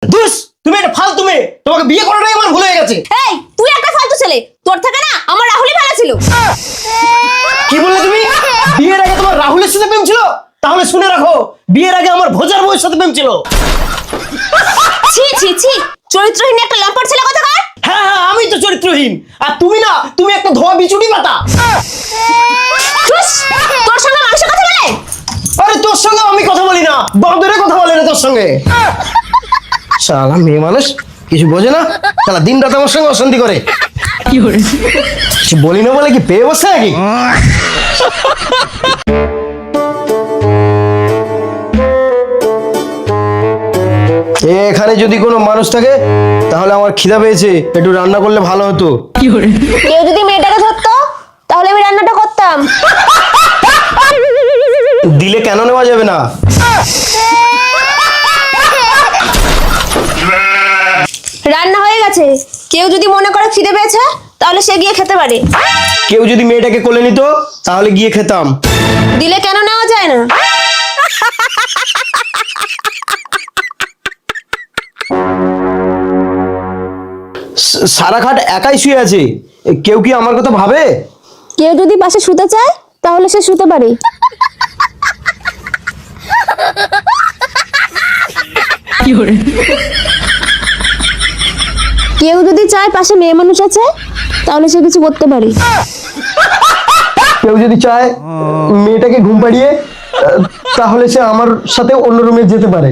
দুস, তুমি একটা ফালতু মেয়ে, তোমাকে বিয়ে করাটাই আমার ভুল হয়ে গেছে। এই তুই একটা ফালতু ছেলে, তোর থেকে না আমার রাহুলই ভালো ছিল। কি বললে তুমি? বিয়ের আগে তোমার রাহুলের সাথে প্রেম ছিল? তাহলে শুনে রাখো, বিয়ের আগে আমার ভোজার বউয়ের সাথে প্রেম ছিল। ছি ছি ছি, চরিত্রহীন একটা লম্পট ছেলে কোথাকার। হ্যাঁ হ্যাঁ, আমি তো চরিত্রহীন, আর তুমি না, তুমি একটা ধোয়া বিচুটি পাতা। ধুস, তোর সঙ্গে মাংস কথা বলে? আরে তোর সঙ্গে আমি কথা বলি না, বাঁদরে কথা বলে না তোর সঙ্গে। শালা মেয়ে মানুষ কিছু বোঝে না, শালা দিন রাত আমার সঙ্গে অশান্তি করে। কিছু বলি না বলে কি পেয়ে বসে নাকি? এখানে যদি কোনো মানুষ থাকে তাহলে আমার খিদা পেয়েছে, একটু রান্না করলে ভালো হতো। কেউ যদি মেয়েটাকে ধরতো তাহলে আমি রান্নাটা করতাম। দিলে কেন নেওয়া যাবে না? রান্না হয়ে গেছে, কেউ যদি মনে করে খিদে পেয়েছে তাহলে সে গিয়ে খেতে পারে। কেউ যদি মেয়েটাকে কোলে নিত তাহলে গিয়ে খেতাম। দিলে কেন নেওয়া যায় না? সারা খাট একাই শুয়ে আছে, কেউ কি আমার কথা ভাবে? কেউ যদি পাশে শুতে চায় তাহলে সে শুতে পারে। কেউ যদি চায় পাশে মেয়ে মানুষ আছে তাহলে সে কিছু করতে পারে। কেউ যদি চায় মেয়েটাকে ঘুম পাড়িয়ে তাহলে সে আমার সাথে অন্য রুমে যেতে পারে।